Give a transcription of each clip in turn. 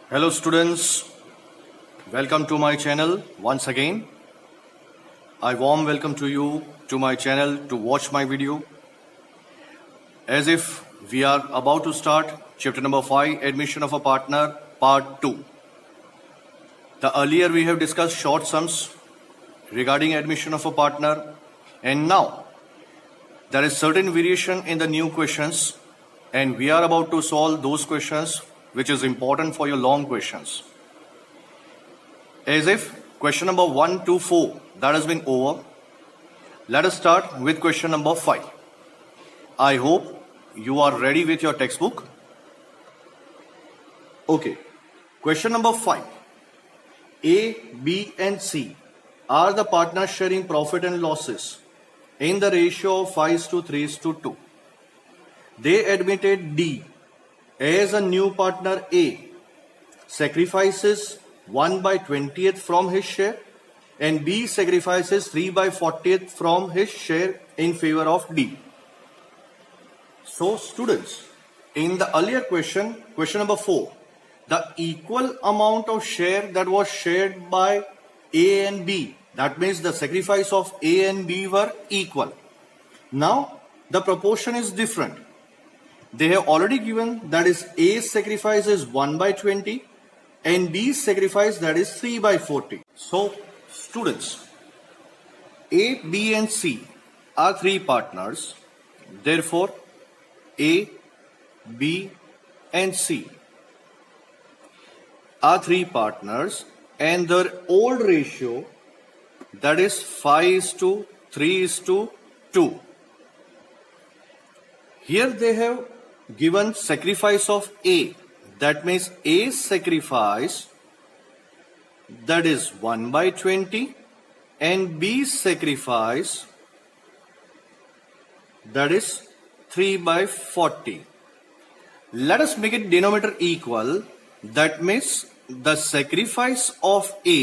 Hello students, welcome to my channel once again. I warm welcome to you to my channel to watch my video. As if we are about to start chapter number 5, admission of a partner, part 2. The earlier we have discussed short sums regarding admission of a partner, and now there is certain variation in the new questions, and we are about to solve those questions which is important for your long questions. As if question number 1 to 4 that has been over, let us start with question number 5. I hope you are ready with your textbook. Okay, question number 5. A, B and C are the partners sharing profit and losses in the ratio of 5:3:2. They admitted D as a new partner. A sacrifices 1/20th from his share and B sacrifices 3/40th from his share in favor of D. So students, in the earlier question number 4, the equal amount of share that was shared by A and B, that means the sacrifice of A and B were equal. Now the proportion is different. They have already given that is A's sacrifice is 1/20 and B's sacrifice that is 3/40. So students, A, B and C are three partners. Therefore A, B and C are three partners and their old ratio that is 5:3:2. Here they have given sacrifice of A, that means A's sacrifice that is 1/20 and B's sacrifice that is 3/40. Let us make it denominator equal. That means the sacrifice of A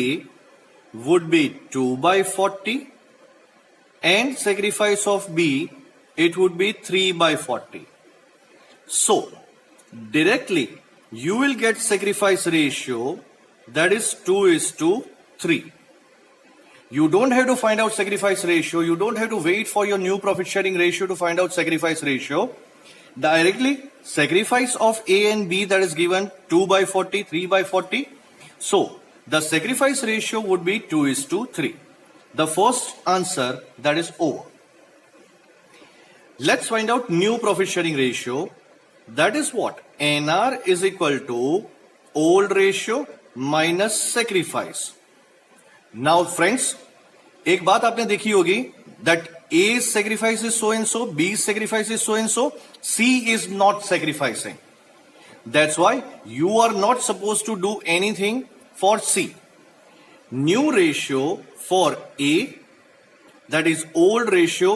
would be 2/40 and sacrifice of B it would be 3/40. So directly you will get sacrifice ratio that is 2:3. You don't have to find out sacrifice ratio. You don't have to wait for your new profit sharing ratio to find out sacrifice ratio. Directly sacrifice of A and B that is given 2/40, 3/40. So the sacrifice ratio would be 2:3. The first answer that is over. Let's find out new profit sharing ratio. That is what? NR is equal to old ratio minus sacrifice. Now friends, एक बात आपने देखी होगी that A's sacrifice is so and so, B's sacrifice is so and so, C is not sacrificing. That's why you are not supposed to do anything for C. New ratio for A, that is old ratio,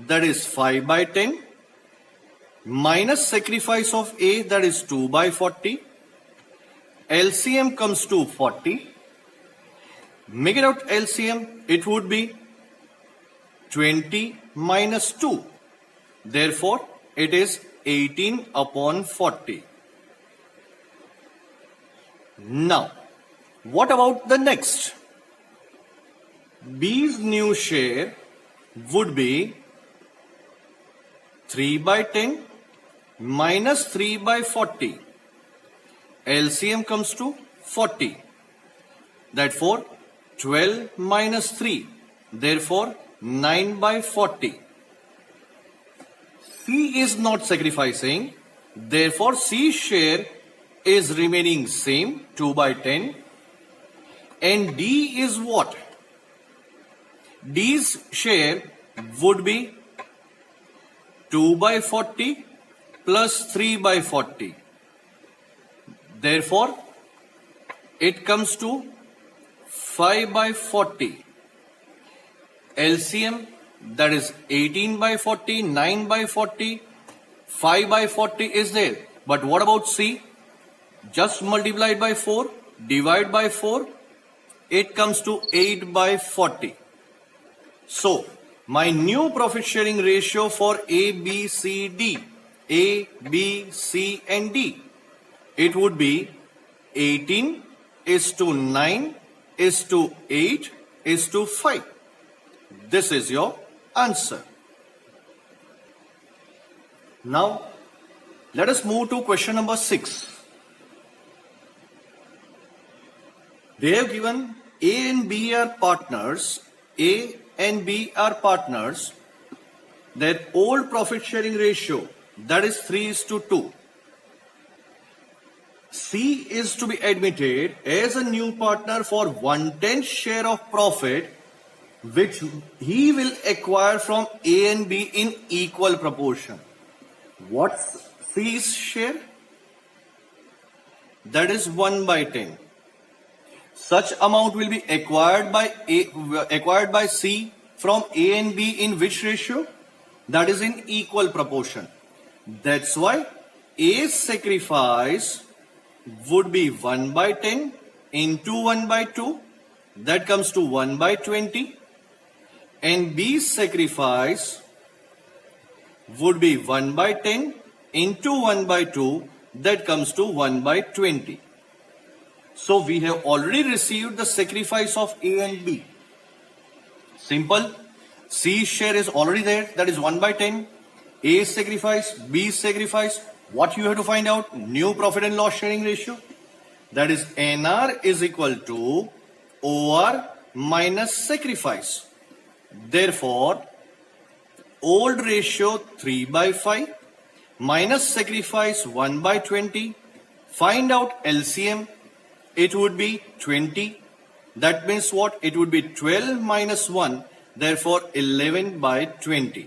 that is 5/10 minus sacrifice of A that is 2/40. LCM comes to 40. Make it out LCM, it would be 20 minus 2. Therefore, it is 18/40. Now, what about the next? B's new share would be 3/10 minus 3/40. LCM comes to 40. Therefore, 12 minus 3. Therefore, 9/40. C is not sacrificing. Therefore, C's share is remaining same, 2/10. And D is what? D's share would be 2/40 plus 3/40. Therefore, it comes to 5/40. LCM that is 18/40, 9/40, 5/40 is there. But what about C? Just multiply by 4, divide by 4, it comes to 8/40. So, my new profit sharing ratio for A, B, C, D A, B, C and D? It would be 18 is to 9 is to 8 is to 5. This is your answer. Now, let us move to question number 6. They have given A and B are partners. A and B are partners. Their old profit sharing ratio, that is 3:2. C is to be admitted as a new partner for 1/10 share of profit, which he will acquire from A and B in equal proportion. What's C's share? That is 1/10. Such amount will be acquired by C from A and B in which ratio? That is in equal proportion. That's why A's sacrifice would be 1/10 into 1/2. That comes to 1/20. And B's sacrifice would be 1/10 into 1/2. That comes to 1/20. So we have already received the sacrifice of A and B. Simple. C's share is already there. That is 1/10. A's sacrifice, B's sacrifice. What you have to find out? New profit and loss sharing ratio. That is NR is equal to OR minus sacrifice. Therefore, old ratio 3/5 minus sacrifice 1/20. Find out LCM. It would be 20. That means what? It would be 12 minus 1. Therefore, 11/20.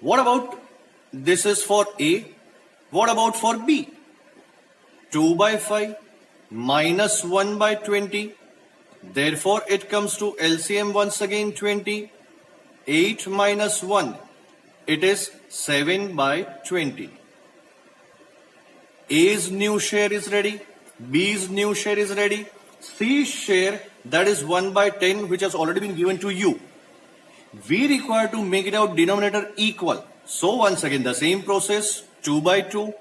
What about this is for A? What about for B? 2/5 minus 1/20. Therefore, it comes to LCM once again 20. 8 minus 1. It is 7/20. A's new share is ready. B's new share is ready. C's share, that is 1/10, which has already been given to you. We require to make it out denominator equal. So once again the same process, 2/2.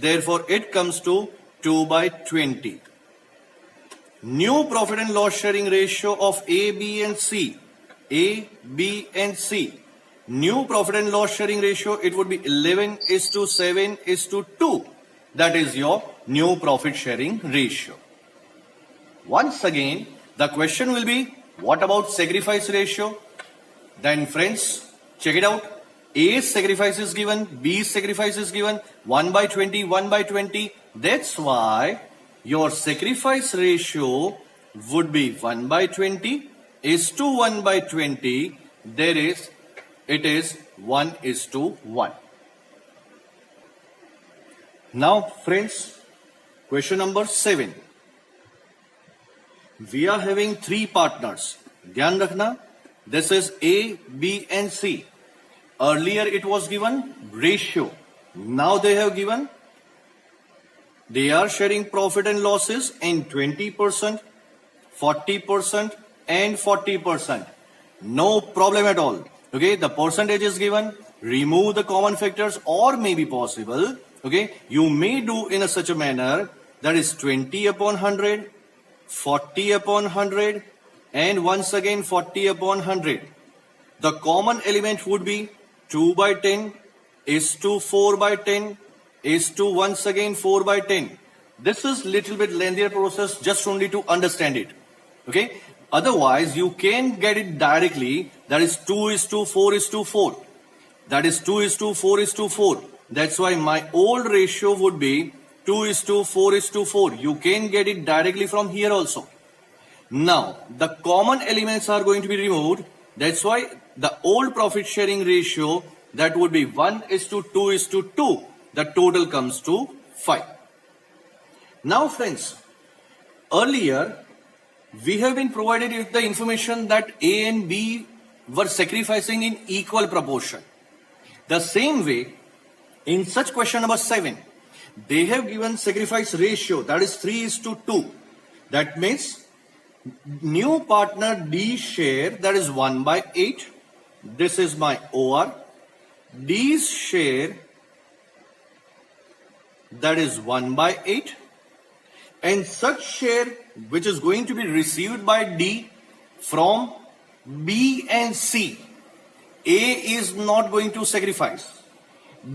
Therefore it comes to 2/20. New profit and loss sharing ratio of A, B and C. A, B and C. New profit and loss sharing ratio, it would be 11:7:2. That is your new profit sharing ratio. Once again, the question will be, what about sacrifice ratio? Then friends, check it out. A's sacrifice is given, B's sacrifice is given, 1/20, 1/20. That's why your sacrifice ratio would be 1/20 is to 1/20. It is 1:1. Now friends, question number 7. We are having 3 partners. Dhyan rakhna. This is A, B and C. Earlier it was given ratio. Now they have given they are sharing profit and losses in 20%, 40% and 40%. No problem at all. Okay, the percentage is given. Remove the common factors or may be possible. Okay, you may do in such a manner that is 20/100, 40/100 and once again 40/100. The common element would be 2/10 is to 4/10 is to once again 4/10. This is little bit lengthier process just only to understand it. Okay, otherwise you can get it directly. That is 2:4:4. That is 2:4:4. That's why my old ratio would be 2:4:4. You can get it directly from here also. Now, the common elements are going to be removed. That's why the old profit sharing ratio, that would be 1:2:2. The total comes to 5. Now friends, earlier we have been provided with the information that A and B were sacrificing in equal proportion. The same way, in such question number 7, they have given sacrifice ratio, that is 3:2. That means new partner D share, that is 1/8. This is my OR. D's share, that is 1 by 8, and such share which is going to be received by D from B and C. A is not going to sacrifice.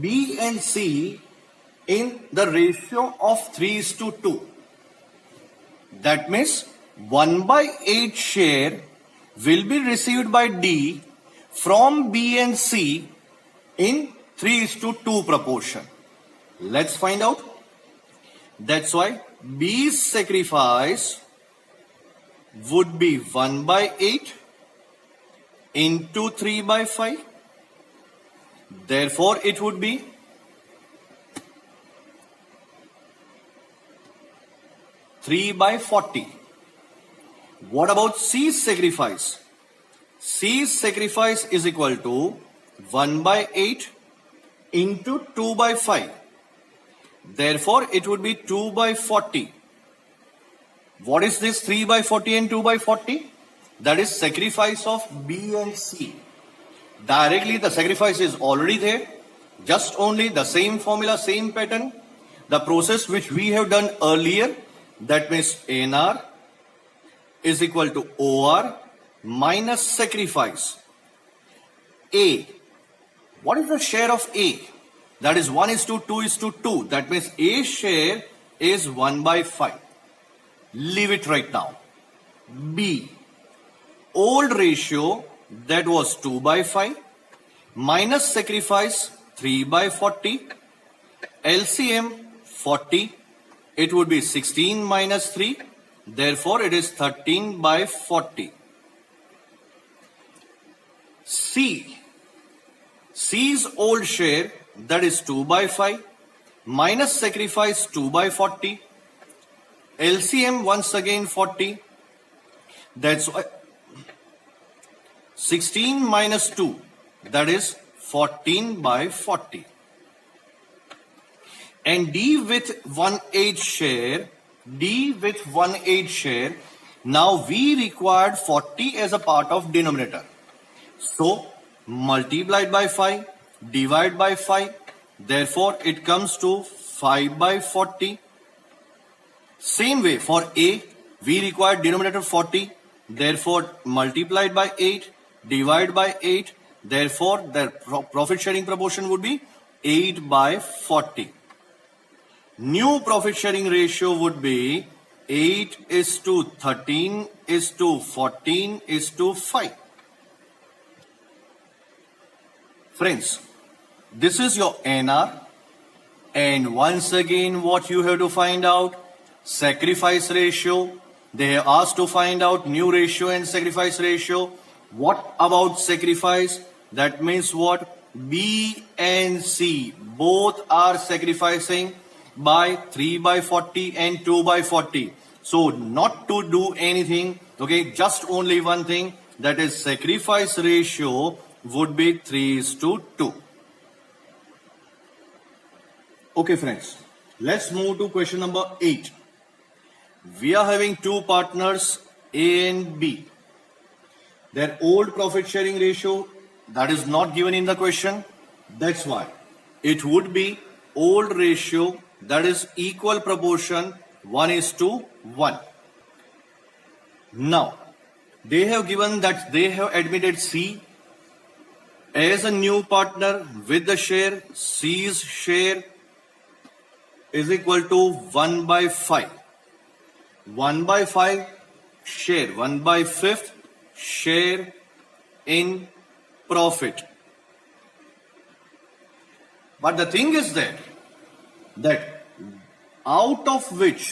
B and C in the ratio of 3:2. That means 1 by 8 share will be received by D from B and C in 3:2 proportion. Let's find out. That's why B's sacrifice would be 1 by 8 into 3 by 5. Therefore, it would be 3 by 40. What about C's sacrifice? C's sacrifice is equal to 1 by 8 into 2 by 5. Therefore, it would be 2 by 40. What is this 3 by 40 and 2 by 40? That is sacrifice of B and C. Directly the sacrifice is already there. Just only the same formula, same pattern. The process which we have done earlier, that means NR is equal to OR minus sacrifice. A. What is the share of A? That is 1:2:2. That means A share is 1 by 5. Leave it right now. B. Old ratio, that was 2 by 5 minus sacrifice 3 by 40. LCM 40. It would be 16 minus 3. Therefore, it is 13 by 40. C. C's old share, that is 2 by 5 minus sacrifice 2 by 40. LCM once again 40. That's why 16 minus 2, that is 14 by 40. And D with 1/8 share, now we required 40 as a part of denominator. So multiplied by 5, divide by 5, therefore it comes to 5 by 40. Same way for A, we require denominator 40, therefore multiplied by 8, divide by 8, therefore the profit sharing proportion would be 8 by 40. New profit sharing ratio would be 8:13:14:5. Friends, this is your NR, and once again what you have to find out? Sacrifice ratio. They have asked to find out new ratio and sacrifice ratio. What about sacrifice? That means what? B and C both are sacrificing by 3 by 40 and 2 by 40. So not to do anything, okay, just only one thing, that is sacrifice ratio would be 3:2. Okay friends, let's move to question number 8. We are having two partners A and B. Their old profit sharing ratio, that is not given in the question. That's why it would be old ratio, that is equal proportion 1:1. Now, they have given that they have admitted C as a new partner with the share. C's share is equal to 1 by 5. 1 by 5 share, 1 by 5th share in profit. But the thing is that out of which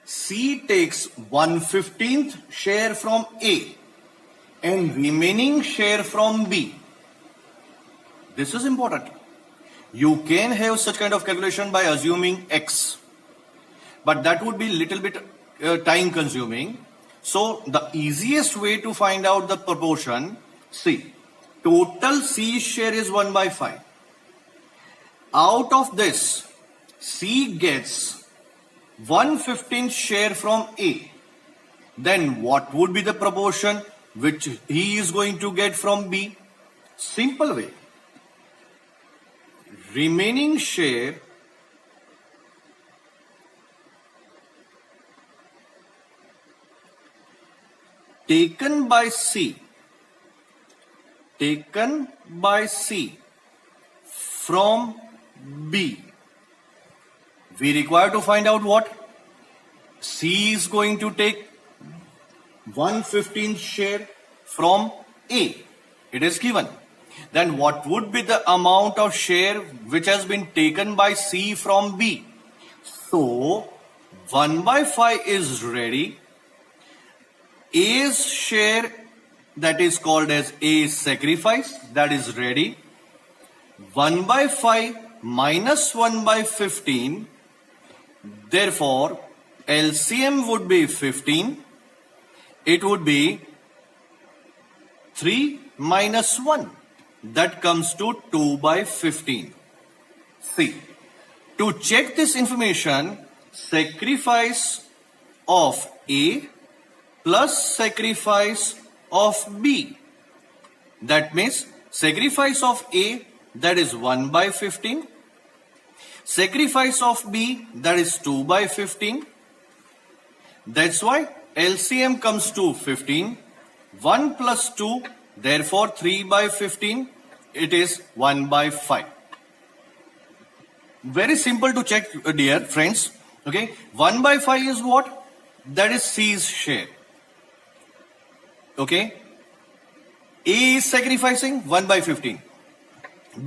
C takes 1/15th share from A and remaining share from B. This is important. You can have such kind of calculation by assuming X, but that would be little bit time consuming. So the easiest way to find out the proportion, see, total C share is 1 by 5. Out of this, C gets 1/15th share from A. Then what would be the proportion which he is going to get from B? Simple way. remaining share taken by C from B. We require to find out what? C is going to take 1/15 share from A. It is given. Then what would be the amount of share which has been taken by C from B? So 1/5 is ready. A's share, that is called as A's sacrifice, that is ready. 1/5 minus 1/15. Therefore, LCM would be 15. It would be 3 minus 1. That comes to 2/15. See, to check this information, sacrifice of A plus sacrifice of B. That means sacrifice of A, that is 1/15. Sacrifice of B, that is 2/15. That's why LCM comes to 15. 1 plus 2, therefore 3/15. It is 1/5. Very simple to check, dear friends. Okay, 1/5 is what? That is C's share. Okay, A is sacrificing 1/15.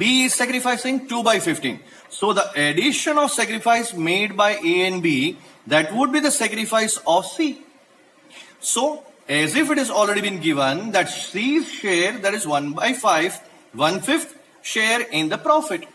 B is sacrificing 2/15. So the addition of sacrifice made by A and B, that would be the sacrifice of C. So as if it is already been given that C's share, that is 1/5, 1/5 share in the profit.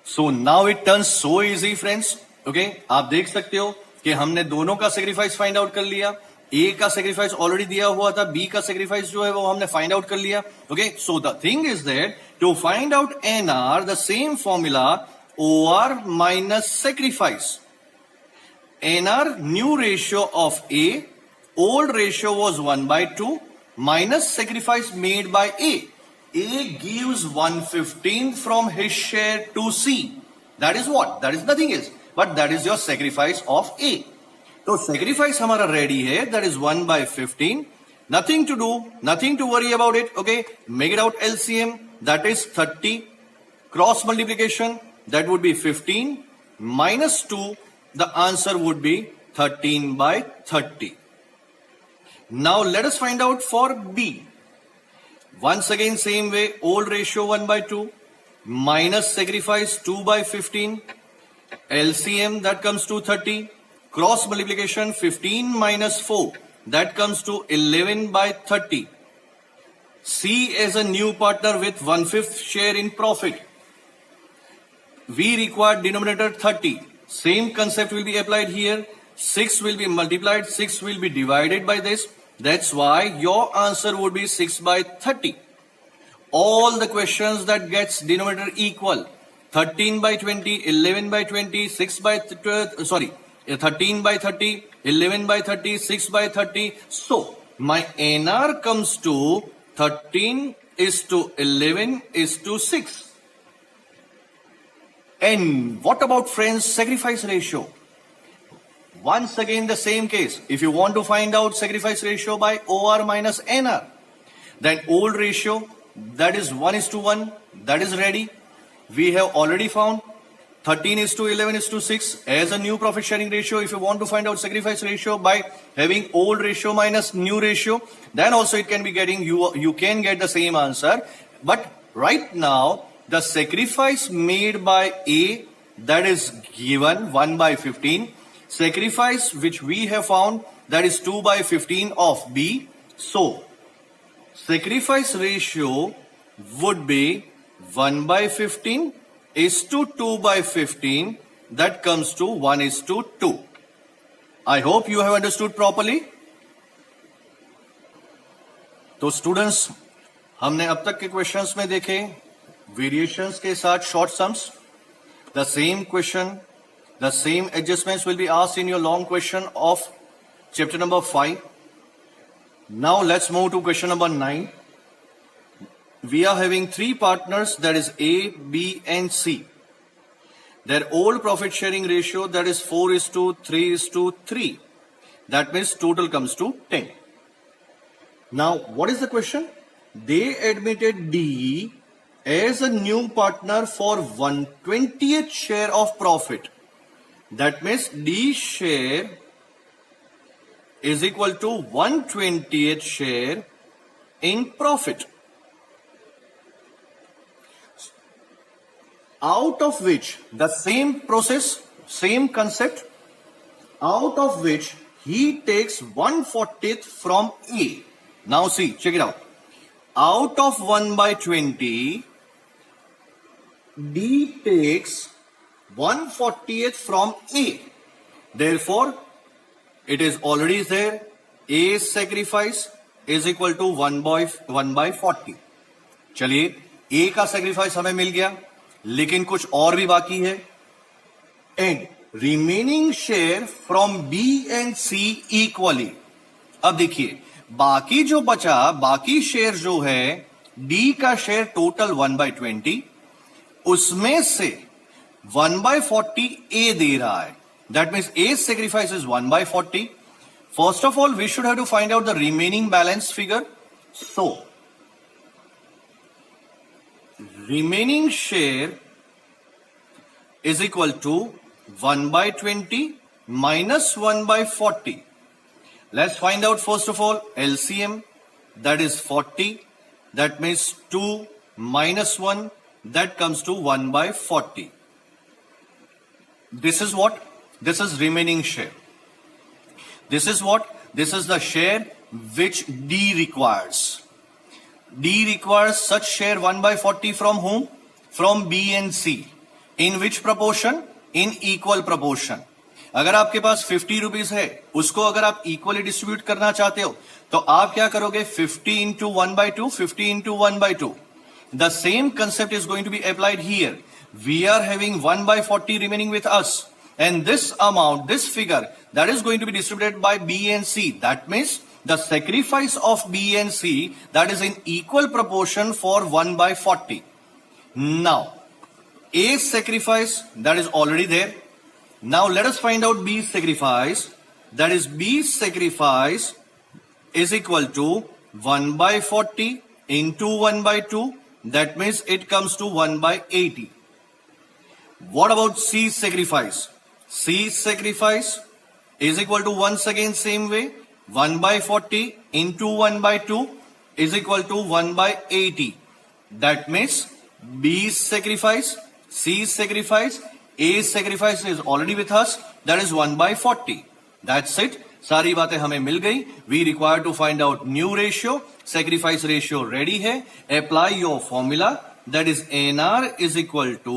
So now it turns so easy, friends. Okay, आप देख सकते हो कि हमने दोनों का sacrifice find out कर लिया. A का sacrifice already दिया हुआ था, B का sacrifice जो है वो हमने find out कर लिया. Okay, so the thing is that to find out NR, the same formula, OR minus sacrifice. NR, new ratio of A, old ratio was 1/2, minus sacrifice made by A. A gives 1/15 from his share to C. That is what? That is nothing else, but that is your sacrifice of A. तो sacrifice हमारा ready है, that is 1/15. Nothing to do, nothing to worry about it. Okay, make it out LCM, that is 30. Cross multiplication, that would be 15 minus 2. The answer would be 13/30. Now let us find out for B. Once again, same way, old ratio 1/2 minus sacrifice 2/15. LCM, that comes to 30. Cross multiplication, 15 minus 4, that comes to 11/30. C as a new partner with 1/5 share in profit. We require denominator 30. Same concept will be applied here. 6 will be multiplied, 6 will be divided by this. That's why your answer would be 6/30. All the questions that gets denominator equal, 13/20, 11/20, 13/30, 11/30, 6/30. So my NR comes to 13 is to 11 is to 6. And what about, friends, sacrifice ratio? Once again the same case. If you want to find out sacrifice ratio by OR minus NR, then old ratio, that is 1:1, that is ready. We have already found 13 is to 11 is to 6 as a new profit sharing ratio. If you want to find out sacrifice ratio by having old ratio minus new ratio, then also it can be getting, you can get the same answer. But right now, the sacrifice made by A, that is given 1/15. Sacrifice which we have found, that is 2/15 of B. So sacrifice ratio would be 1/15 is to 2/15, that comes to 1:2. I hope you have understood properly. तो students, हमने अब तक के questions में देखे variations के साथ short sums. The same question, the same adjustments will be asked in your long question of chapter number 5. Now let's move to question number 9. we are having three partners, that is A, B and C. Their old profit sharing ratio, that is 4:3:3. That means total comes to 10. Now, what is the question? They admitted D as a new partner for 1/20th share of profit. That means D share is equal to 1/20th share in profit. Out of which the same process, same concept, out of which he takes 1/40th from A. Now see, check it out. Out of 1/20, D takes 1/40th from A. Therefore, it is already there. A's sacrifice is equal to 1/40. चलिए, A का sacrifice हमें मिल गया, लेकिन कुछ और भी बाकी है. And remaining share from B and C equally. अब देखिए, बाकी जो बचा, बाकी शेयर जो है, D का शेयर टोटल 1/20, उसमें से 1/40 A दे रहा है. That means A's sacrifice is 1/40. First of all, we should have to find out the remaining balance figure. So, remaining share is equal to 1/20 minus 1/40. Let's find out first of all LCM, that is 40. That means 2 minus 1, that comes to 1/40. This is what? This is remaining share. This is what? This is the share which D requires. D requires such share 1/40 from whom? From B and C. In which proportion? In equal proportion. अगर आपके पास 50 rupees है, उसको अगर आप equally distribute करना चाहते हो, तो आप क्या करोगे? 50 into 1/2, 50 into 1/2. The same concept is going to be applied here. We are having 1/40 remaining with us, and this amount, this figure, that is going to be distributed by B and C. That means the sacrifice of B and C, that is in equal proportion for 1/40. Now, A's sacrifice, that is already there. Now let us find out B's sacrifice. That is, B's sacrifice is equal to 1/40 into 1/2. That means it comes to 1/80. What about C's sacrifice? C's sacrifice is equal to, once again same way, 1/40 into 1/2 is equal to 1/80. That means B's sacrifice, C's sacrifice, A's sacrifice is already with us. That is 1/40. That's it. सारी बातें हमें मिल गई. We require to find out new ratio. Sacrifice ratio ready है. Apply your formula. That is NR is equal to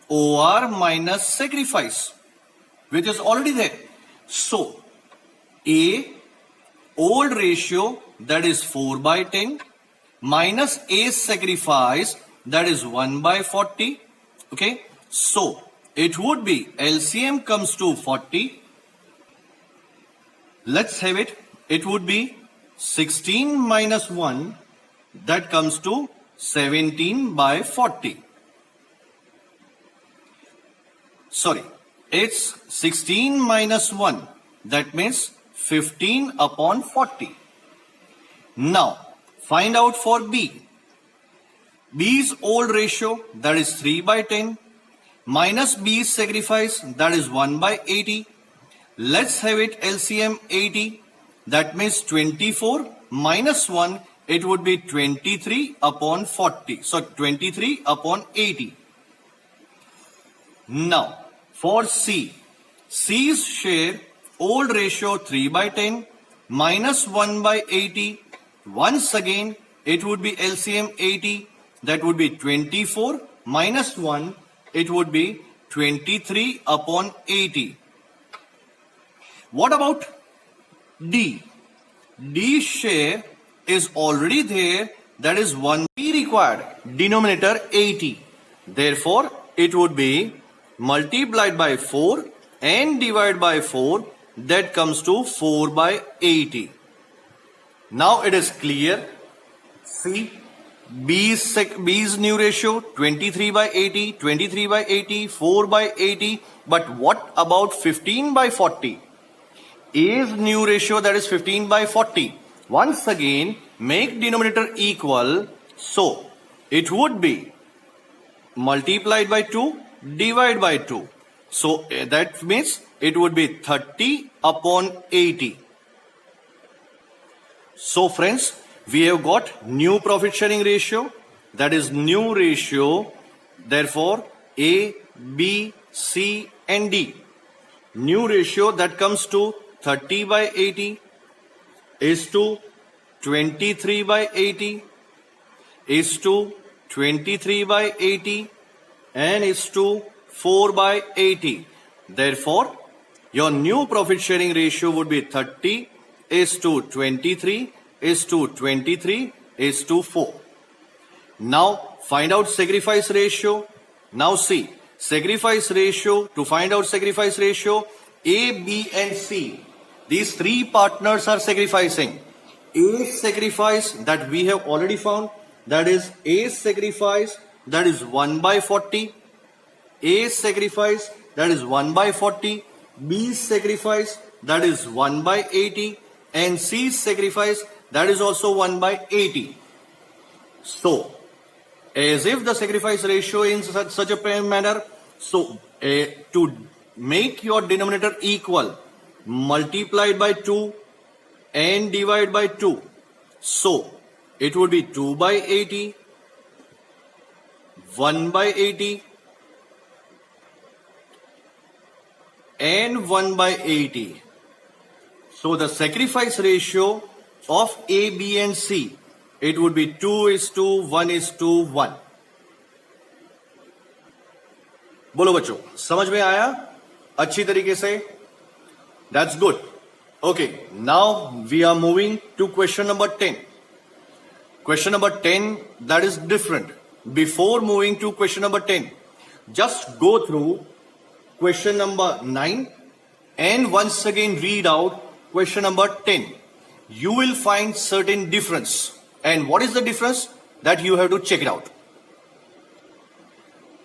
OR minus sacrifice, which is already there. So, A old ratio, that is 4/10, minus A's sacrifice, that is 1/40. Okay. So, it would be LCM comes to 40. Let's have it. It would be 16 minus 1, that comes to 17/40. Sorry, it's 16 minus 1. That means 15/40. Now, find out for B. B's old ratio, that is 3/10. Minus B's sacrifice, that is 1/80. Let's have it LCM 80. That means 24 minus 1, it would be 23/40. So 23/80. Now, for C, C's share, old ratio 3/10 minus 1/80. Once again, it would be LCM 80. That would be 24 minus 1. It would be 23/80. What about D? D's share is already there. That is 1 B required. Denominator 80. Therefore, it would be multiplied by 4 and divided by 4. That comes to 4/80. Now it is clear. See, B's new ratio 23 by 80, 23 by 80, 4 by 80. But what about 15 by 40? A's new ratio, that is 15 by 40. Once again, make denominator equal. So it would be multiplied by 2, divide by 2. So that means it would be 30 upon 80. So friends, we have got new profit sharing ratio, that is new ratio. Therefore, A, B, C and D. New ratio that comes to 30 by 80 is to 23 by 80 is to 23 by 80 and is to 4 by 80. Therefore, your new profit sharing ratio would be 30 is to 23 is to 23 is to 4. Now find out sacrifice ratio. Now see, sacrifice ratio, to find out sacrifice ratio, A, B and C, these three partners are sacrificing. A sacrifice that we have already found, that is A sacrifice, that is 1 by 40. A sacrifice, that is 1 by 40. B sacrifice, that is 1 by 80. And C sacrifice, that is also 1 by 80. So, as if the sacrifice ratio in such a manner, so to make your denominator equal, multiplied by 2 and divide by 2. So, it would be 2 by 80, 1 by 80 and 1 by 80. So the sacrifice ratio of A, B and C, it would be 2 is to 1 is to 1. बोलो बच्चों, समझ में आया अच्छी तरीके से? That's good. Okay, now we are moving to question number 10. Question number 10, that is different. Before moving to question number 10, just go through question number 9 and once again read out question number 10. You will find certain difference. And what is the difference? That you have to check it out.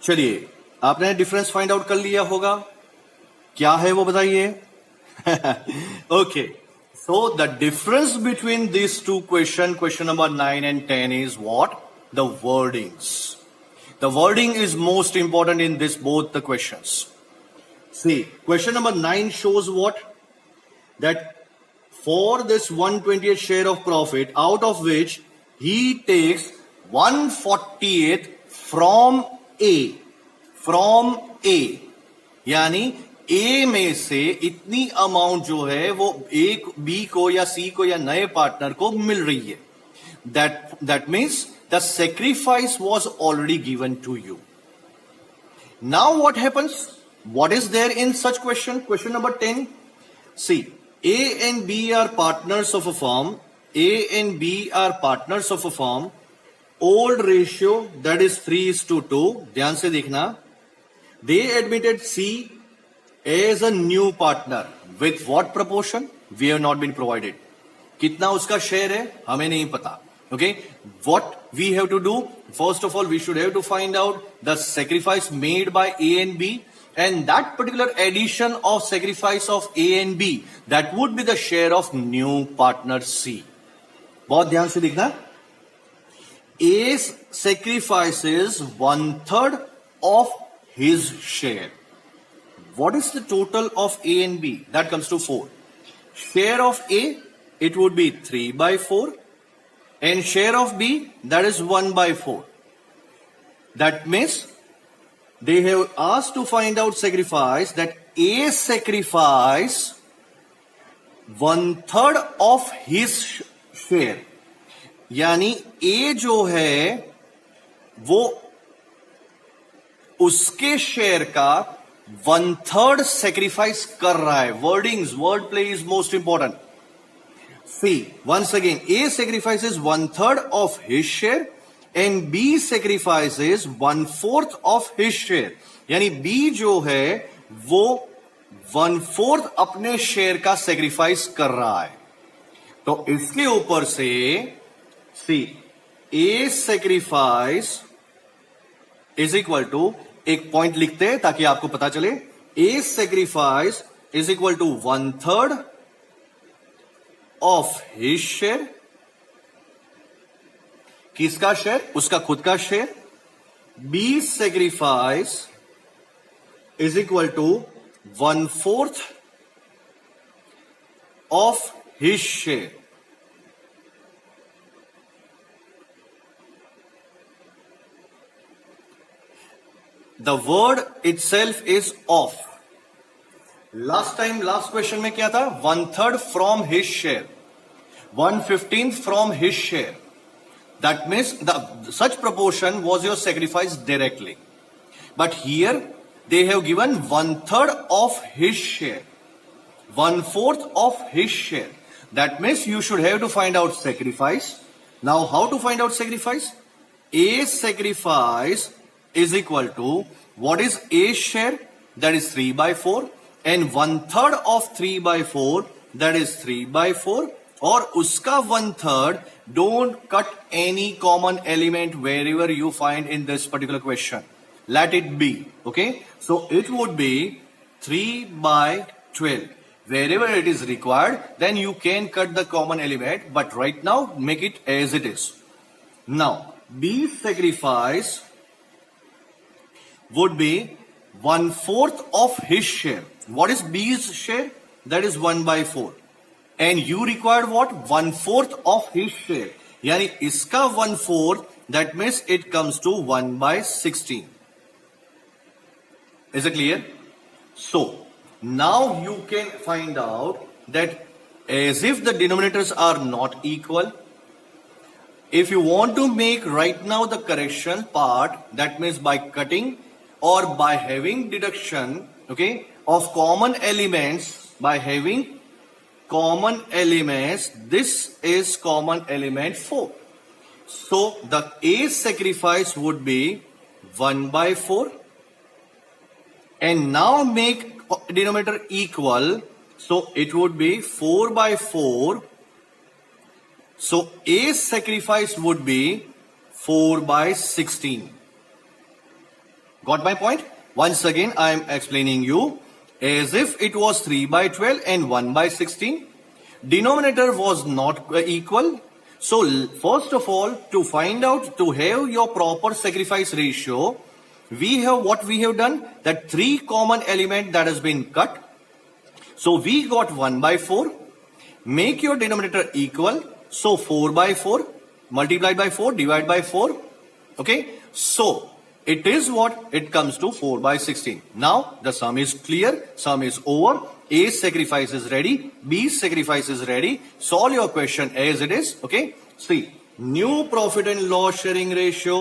चलिए, आपने difference find out कर लिया होगा. क्या है वो बताइए. Okay. So the difference between these two questions, question number 9 and 10, is what? The wordings. The wording is most important in this both the questions. See, question number 9 shows what? That for this 120th share of profit, out of which he takes 148th from A. From A. यानी A में से इतनी amount जो है वो एक B को या C को या नए पार्टनर को मिल रही है. That means the sacrifice was already given to you. Now what happens? What is there in such question? Question number 10. See, A and B are partners of a firm. A and B are partners of a firm. Old ratio, that is 3:2. ध्यान से देखना. They admitted C as a new partner. With what proportion? We have not been provided. कितना उसका share है हमें नहीं पता. Okay, what we have to do? First of all, we should have to find out the sacrifice made by A and B. And that particular addition of sacrifice of A and B, that would be the share of new partner C. बहुत ध्यान से देखना. A's sacrifice is 1/3 of his share. What is the total of A and B? That comes to 4. Share of A, it would be 3 by 4. And share of B, that is 1 by 4. That means they have asked to find out sacrifice, that A sacrifice 1/3 of his share. यानी A जो है वो उसके share का 1/3 sacrifice कर रहा है. Wordings, word play is most important. See, once again, A sacrifices 1/3 of his share and B sacrifices 1/4 of his share. यानी B जो है वो 1/4 अपने शेयर का सेक्रीफाइस कर रहा है. तो इसके ऊपर से सी A sacrifice is equal to, एक पॉइंट लिखते हैं ताकि आपको पता चले, A sacrifice is equal to 1/3 of his share. किसका शेयर? उसका खुद का share. B sacrifice is equal to 1/4 of his share. The word itself is of. Last question में क्या था? 1/3 from his share, 1/15 from his share. That means such proportion was your sacrifice directly. But here they have given 1/3 of his share, 1/4 of his share. That means you should have to find out sacrifice. Now how to find out sacrifice? A sacrifice is equal to, what is A's share? That is 3/4, and 1/3 of 3/4, that is 3/4, और उसका 1/3. Don't cut any common element wherever you find in this particular question. Let it be. Okay, so it would be 3/12. Wherever it is required, then you can cut the common element, but right now make it as it is. Now B's sacrifice would be 1/4 of his share. What is B's share? That is 1/4. And you required what? 1/4 of his share. Yani iska 1/4, that means it comes to 1/16. Is it clear? So now you can find out that as if the denominators are not equal, if you want to make right now the correction part, that means by cutting or by having deduction, okay, of common elements, by having common elements, this is common element 4. So the A sacrifice would be 1/4, and now make denominator equal, so it would be 4/4. So A sacrifice would be 4/16. Got my point? Once again I am explaining you, as if it was 3/12 and 1/16. Denominator was not equal. So first of all, to find out, to have your proper sacrifice ratio, we have done that 3 common element that has been cut. So we got 1/4. Make your denominator equal. So 4/4 multiplied by 4 divided by 4. Okay. So it is what? It comes to 4/16. Now the sum is clear. Sum is over. A's sacrifice is ready. B's sacrifice is ready. Solve your question as it is. Okay. See, new profit and loss sharing ratio.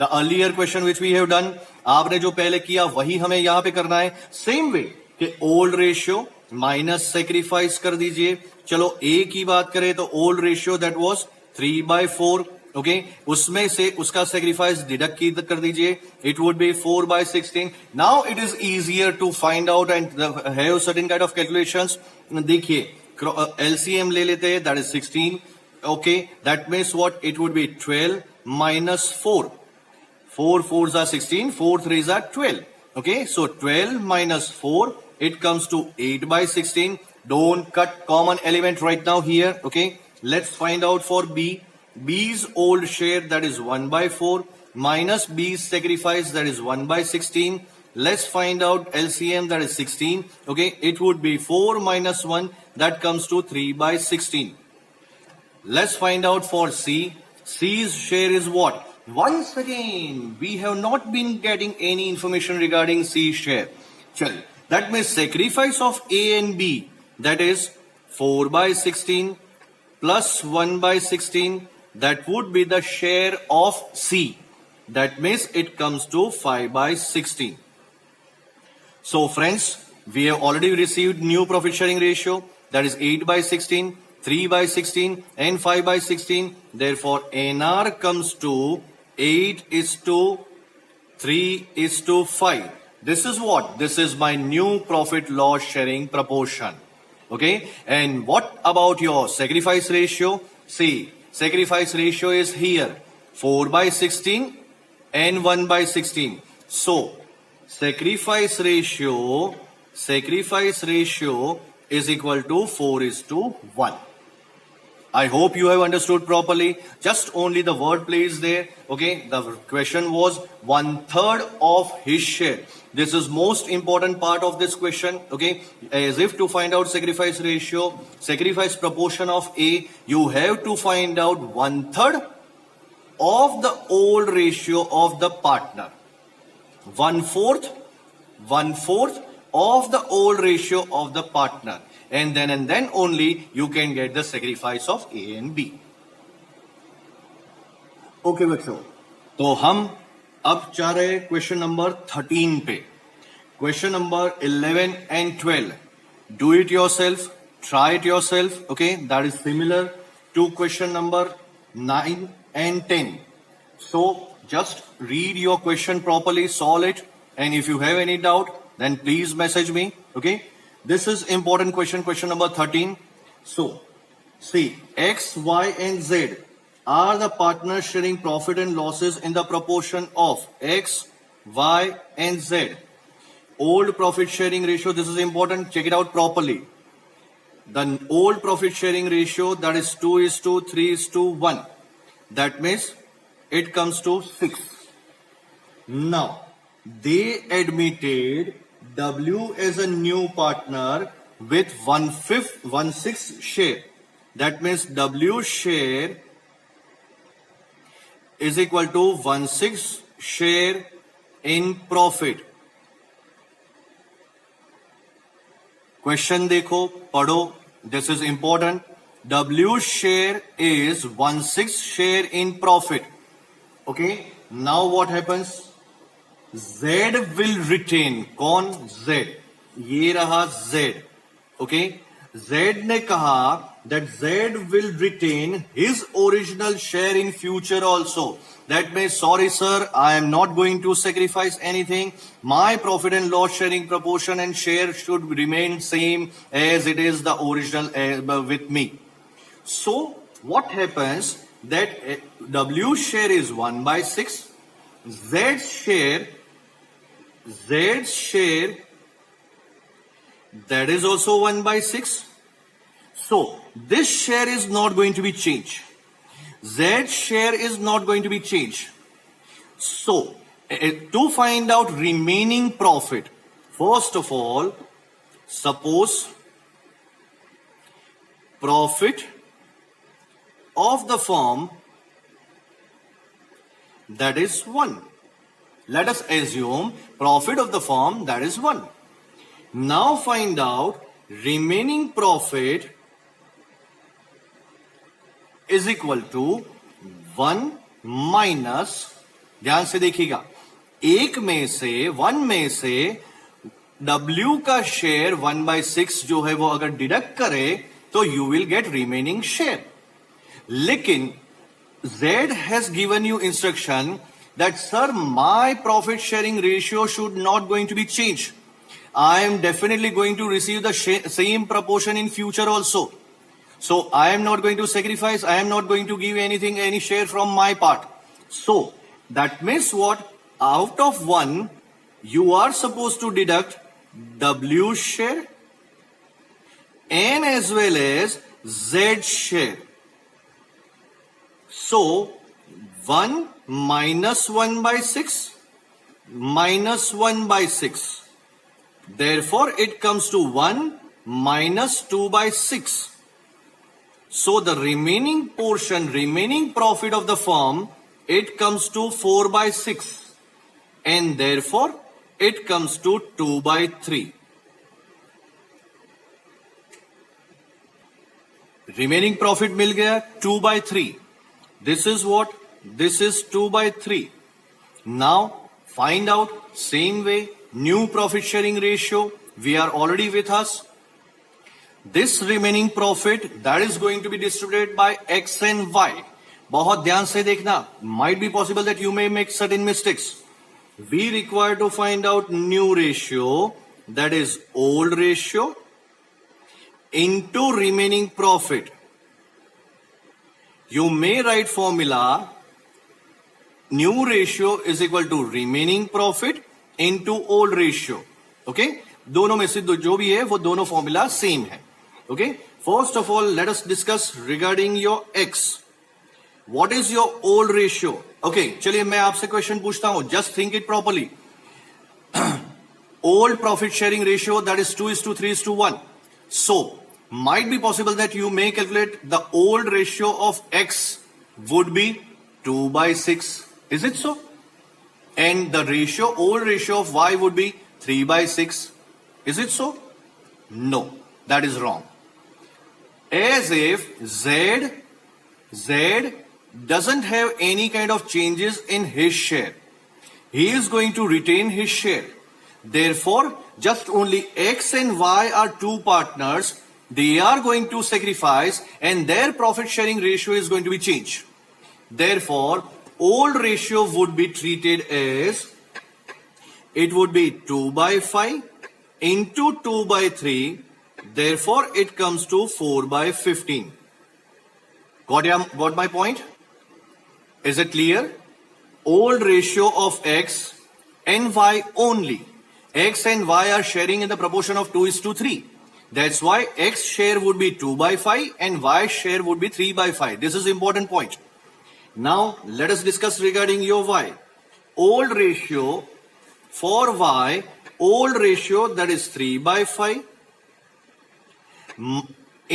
The earlier question which we have done. आपने जो पहले किया वही हमें यहाँ पे करना है. Same way कि old ratio minus sacrifice कर दीजिए. चलो A की बात करें तो old ratio that was 3/4. Okay उसमें से उसका सेक्रीफाइस डिडक्ट कर दीजिए. It would be 4/16. Now it is easier to find out and have certain kind of calculations. देखिए एलसीएम ले लेते हैं, that is 16. Okay that means what? It would be 12 minus 4. 4 4s are 16, 4 3s are 12. Okay, so 12 minus 4, it comes to 8/16. Don't cut common element right now here. Okay, let's find out for B. B's old share, that is 1/4, minus B's sacrifice, that is 1/16. Let's find out LCM, that is 16. Okay, it would be 4 minus 1, that comes to 3/16. Let's find out for C. C's share is what? Once again, we have not been getting any information regarding C's share. That means sacrifice of A and B, that is 4/16 plus 1/16. That would be the share of C. That means it comes to 5/16. So friends, we have already received new profit sharing ratio, that is 8/16, 3/16 and 5/16. Therefore NR comes to 8:3:5. This is what? This is my new profit loss sharing proportion. Okay, and what about your sacrifice ratio? See, sacrifice ratio is here. 4 by 16 and 1 by 16. So sacrifice ratio is equal to 4:1. I hope you have understood properly. Just only the word plays there. Okay, the question was 1/3 of his share. This is most important part of this question. Okay, as if to find out sacrifice ratio, sacrifice proportion of A, you have to find out 1/3 of the old ratio of the partner. 1/4 of the old ratio of the partner. And then only you can get the sacrifice of A and B. Okay बच्चों, तो हम अब जा रहे हैं question number 13 पे. Question number 11 and 12. Do it yourself, try it yourself. Okay, that is similar to question number 9 and 10. So just read your question properly, solve it, and if you have any doubt, then please message me. Okay. This is important question, question number 13. So, see, X, Y, and Z are the partners sharing profit and losses in the proportion of X, Y, and Z. Old profit sharing ratio, this is important, check it out properly. The old profit sharing ratio, that is 2:3:1. That means it comes to 6. Now, they admitted W as a new partner with 1/6 share. That means W share is equal to 1/6 share in profit. Question देखो, पढ़ो. This is important. W share is 1/6 share in profit. Okay. Now what happens? Z will retain. कौन? Z. ये रहा Z. Okay. Z ने कहा that Z will retain his original share in future also. That means, sorry sir, I am not going to sacrifice anything. My profit and loss sharing proportion and share should remain same as it is the original with me. So what happens that W share is 1/6. Z share, that is also 1/6. So this share is not going to be changed. Z share is not going to be changed. So to find out remaining profit, first of all, suppose profit of the firm, that is 1. Let us assume profit of the firm, that is 1. Now find out remaining profit is equal to 1 minus, ध्यान से देखिएगा, 1 में से W का share 1/6 जो है वो अगर डिडक्ट करे तो you will get remaining share. लेकिन Z has given you instruction that sir, my profit sharing ratio should not going to be changed. I am definitely going to receive the same proportion in future also. So I am not going to sacrifice. I am not going to give any share from my part. So that means what? Out of 1, you are supposed to deduct W share and as well as Z share. So 1 minus 1/6 minus 1/6. Therefore, it comes to 1 minus 2/6. So the remaining portion, remaining profit of the firm, it comes to 4/6. And therefore, it comes to 2/3. Remaining profit मिल गया 2/3. This is what? This is 2/3. Now find out same way new profit sharing ratio. We are already with us. This remaining profit that is going to be distributed by X and Y. बहुत ध्यान से देखना. Might be possible that you may make certain mistakes. We require to find out new ratio, that is old ratio into remaining profit. You may write formula new ratio is equal to remaining profit into old ratio. Okay, दोनों में से जो भी है वो दोनों formula same है. Okay, first of all let us discuss regarding your X. What is your old ratio? Okay, चलिए मैं आपसे क्वेश्चन पूछता हूं, just think it properly. Old profit sharing ratio, that is 2:3:1. So might be possible that you may calculate the old ratio of X would be 2/6. Is it so? And the old ratio of Y would be 3/6. Is it so? No, that is wrong. As if Z doesn't have any kind of changes in his share. He is going to retain his share. Therefore, just only X and Y are two partners. They are going to sacrifice and their profit sharing ratio is going to be changed. Therefore, old ratio would be treated as, it would be 2/5 into 2/3. Therefore, it comes to 4/15. Got my point? Is it clear? Old ratio of X and Y only. X and Y are sharing in the proportion of 2:3. That's why X share would be 2/5 and Y share would be 3/5. This is important point. Now let us discuss regarding your Y. Old ratio for Y, old ratio that is 3/5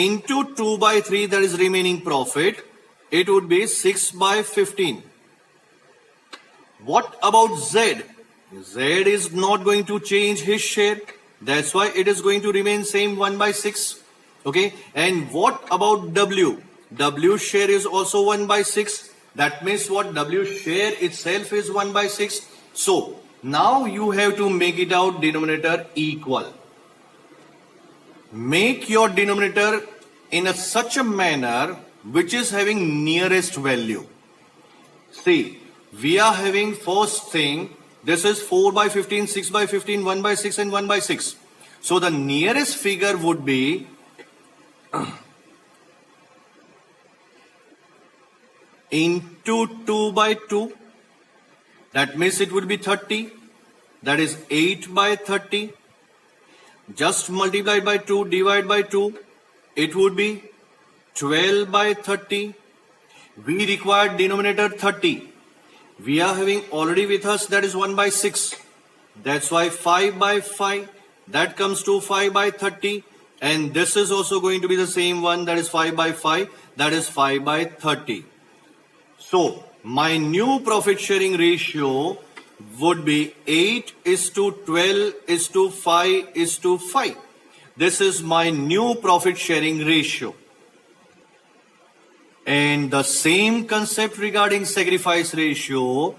into 2/3, that is remaining profit. It would be 6/15. What about Z? Z is not going to change his share. That's why it is going to remain same 1/6. Okay. And what about W? W share is also 1/6. That means what? W share itself is 1/6. So now you have to make it out denominator equal. Make your denominator in such a manner which is having nearest value. See, we are having first thing, this is 4/15, 6/15, 1/6 and 1/6. So the nearest figure would be into 2/2. That means it would be 30. That is 8/30. Just multiplied by 2, divide by 2. It would be 12/30. We require denominator 30. We are having already with us that is 1/6. That's why 5/5. That comes to 5/30. And this is also going to be the same one, that is 5/5. That is 5/30. So my new profit sharing ratio would be 8:12:5:5. This is my new profit sharing ratio. And the same concept regarding sacrifice ratio,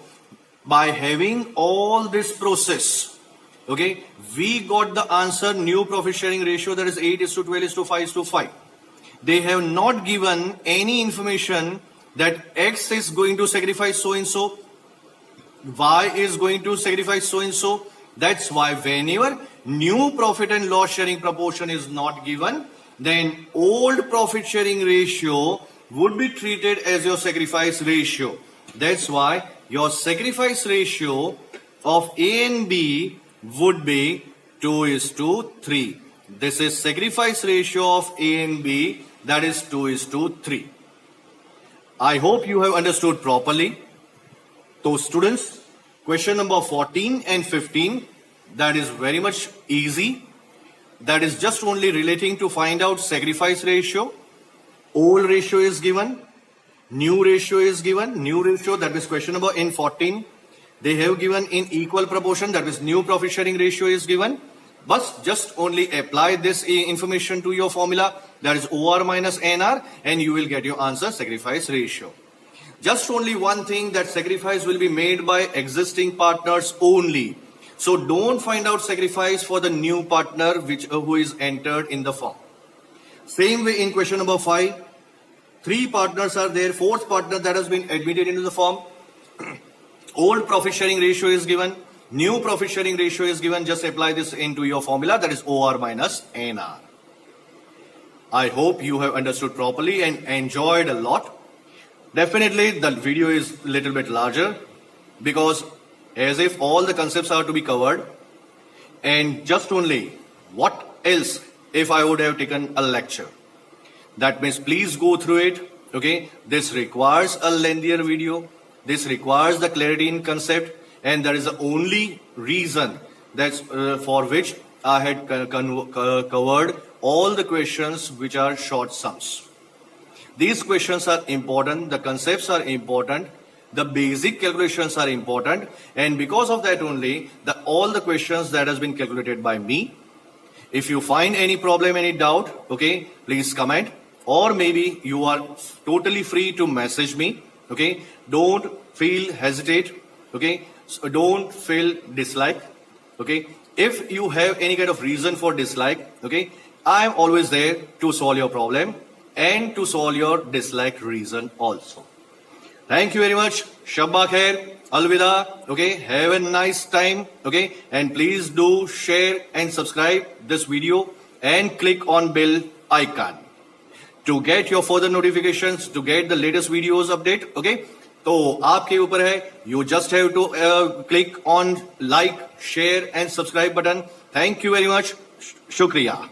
by having all this process, okay, we got the answer new profit sharing ratio, that is 8:12:5:5. They have not given any information that X is going to sacrifice so and so, Y is going to sacrifice so and so. That's why whenever new profit and loss sharing proportion is not given, then old profit sharing ratio would be treated as your sacrifice ratio. That's why your sacrifice ratio of A and B would be 2:3. This is sacrifice ratio of A and B, that is 2:3. I hope you have understood properly. So students, question number 14 and 15, that is very much easy. That is just only relating to find out sacrifice ratio. Old ratio is given, new ratio is given. New ratio, that is question number in 14. They have given in equal proportion, that is new profit sharing ratio is given. But just only apply this information to your formula, that is OR minus NR, and you will get your answer, sacrifice ratio. Just only one thing, that sacrifice will be made by existing partners only. So don't find out sacrifice for the new partner who is entered in the form. Same way in question number 5, 3 partners are there, 4th partner that has been admitted into the form. Old profit sharing ratio is given, new profit sharing ratio is given. Just apply this into your formula, that is OR minus NR. I hope you have understood properly and enjoyed a lot. Definitely the video is a little bit larger. because as if all the concepts are to be covered, and just only what else if I would have taken a lecture. That means please go through it. Okay, this requires a lengthier video. This requires the clarity in concept, and that is the only reason that's for which I had covered all the questions which are short sums. These questions are important, the concepts are important, the basic calculations are important, and because of that only, all the questions that has been calculated by me. If you find any problem, any doubt, okay, please comment, or maybe you are totally free to message me. Okay, don't feel hesitate. Okay, so don't feel dislike. Okay, if you have any kind of reason for dislike, okay, I am always there to solve your problem and to solve your dislike reason also. Thank you very much. Shabba khair. Alvida. Okay, have a nice time. Okay, and please do share and subscribe this video and click on bell icon to get your further notifications, to get the latest videos update. Okay, तो आपके ऊपर है. You just have to click on like, share and subscribe button. Thank you very much. Shukriya.